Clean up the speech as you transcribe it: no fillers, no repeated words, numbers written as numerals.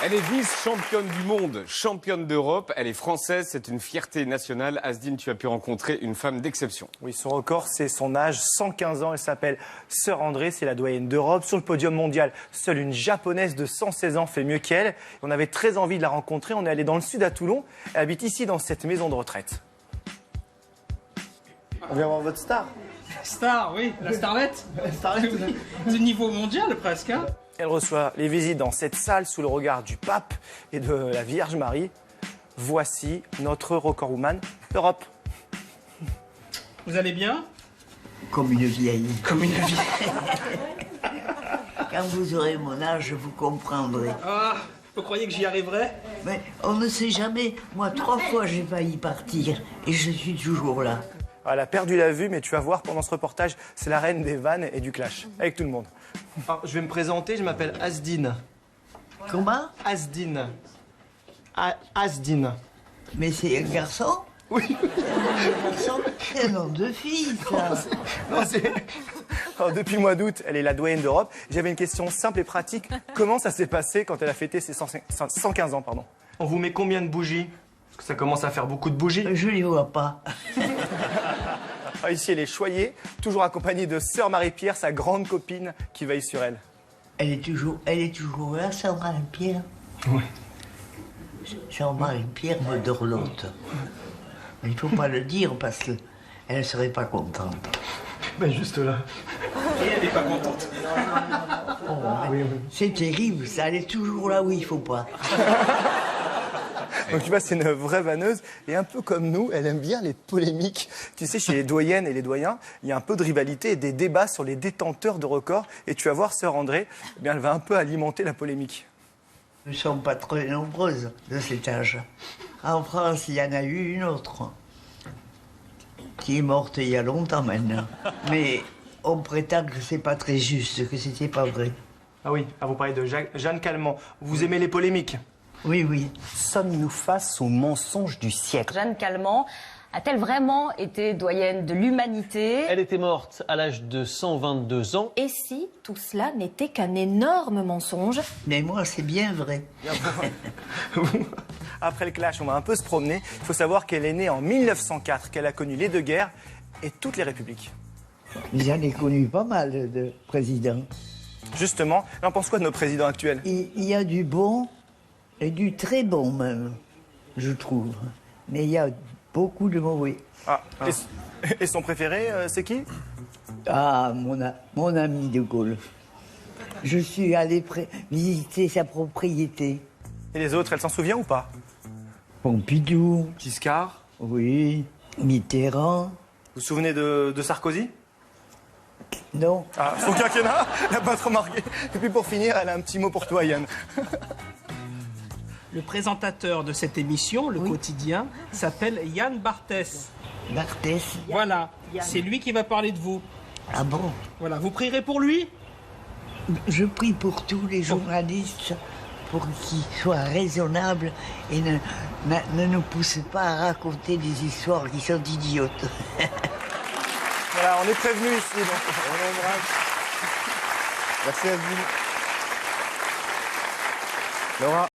Elle est vice-championne du monde, championne d'Europe. Elle est française, c'est une fierté nationale. Asdine, tu as pu rencontrer une femme d'exception. Oui, son record, c'est son âge, 115 ans. Elle s'appelle Sœur André, c'est la doyenne d'Europe. Sur le podium mondial, seule une japonaise de 116 ans fait mieux qu'elle. On avait très envie de la rencontrer. On est allé dans le sud à Toulon. Elle habite ici, dans cette maison de retraite. On vient voir votre star. Star, oui, la starlette. C'est niveau mondial presque, hein. Elle reçoit les visites dans cette salle sous le regard du pape et de la Vierge Marie. Voici notre recordwoman d'Europe. Vous allez bien? Comme une vieille. Comme une vie. Quand vous aurez mon âge, vous comprendrez. Ah, vous croyez que j'y arriverai? Mais on ne sait jamais. Moi, 3 fois, j'ai failli partir et je suis toujours là. Elle a perdu la vue, mais tu vas voir pendant ce reportage, c'est la reine des vannes et du clash, avec tout le monde. Alors, je vais me présenter, je m'appelle Asdine. Comment? Asdine. Asdine. Mais c'est un garçon? Oui. Un garçon? C'est un nom de fille, ça. Non, alors, depuis le mois d'août, elle est la doyenne d'Europe. J'avais une question simple et pratique. Comment ça s'est passé quand elle a fêté ses 115 ans, pardon? On vous met combien de bougies? Parce que ça commence à faire beaucoup de bougies. Je les vois pas. Ici, elle est choyée, toujours accompagnée de Sœur Marie-Pierre, sa grande copine, qui veille sur elle. Elle est toujours là, Sœur Marie-Pierre. Oui. Sœur Marie-Pierre me dorlote. Mais il faut pas le dire parce que elle ne serait pas contente. Ben juste là. Et elle n'est pas contente. Oh, c'est terrible, ça. Elle est toujours là où il faut pas. Donc tu vois, c'est une vraie vanneuse. Et un peu comme nous, elle aime bien les polémiques. Tu sais, chez les doyennes et les doyens, il y a un peu de rivalité et des débats sur les détenteurs de records. Et tu vas voir, Sœur André, eh bien, elle va un peu alimenter la polémique. Nous ne sommes pas très nombreuses de cet âge. En France, il y en a eu une autre qui est morte il y a longtemps maintenant. Mais on prétend que c'est pas très juste, que c'était pas vrai. Ah oui, vous parlez de Jeanne Calment. Vous aimez les polémiques? Oui, oui. Sommes-nous face au mensonge du siècle? Jeanne Calment a-t-elle vraiment été doyenne de l'humanité? Elle était morte à l'âge de 122 ans. Et si tout cela n'était qu'un énorme mensonge? Mais moi, c'est bien vrai. Après le clash, on va un peu se promener. Il faut savoir qu'elle est née en 1904, qu'elle a connu les deux guerres et toutes les républiques. J'en ai connu pas mal de présidents. Justement, on en pense quoi de nos présidents actuels? Il y a du bon et du très bon même, je trouve. Mais il y a beaucoup de mauvais. Ah, et son préféré, c'est qui? Ah, mon ami de Gaulle. Je suis allé visiter sa propriété. Et les autres, elle s'en souvient ou pas? Pompidou, Giscard? oui. Mitterrand, Vous vous souvenez de Sarkozy? non. Ah, son quinquennat, elle n'a pas trop marqué. Et puis pour finir, elle a un petit mot pour toi, Yann. Le présentateur de cette émission, Le Quotidien, s'appelle Yann Barthès. Barthès. Voilà, c'est lui qui va parler de vous. Ah bon? Voilà, vous prierez pour lui? Je prie pour tous les journalistes pour qu'ils soient raisonnables et ne nous poussent pas à raconter des histoires qui sont idiotes. Voilà, on est prévenus ici, donc on l'embrasse. Merci à vous. Laura.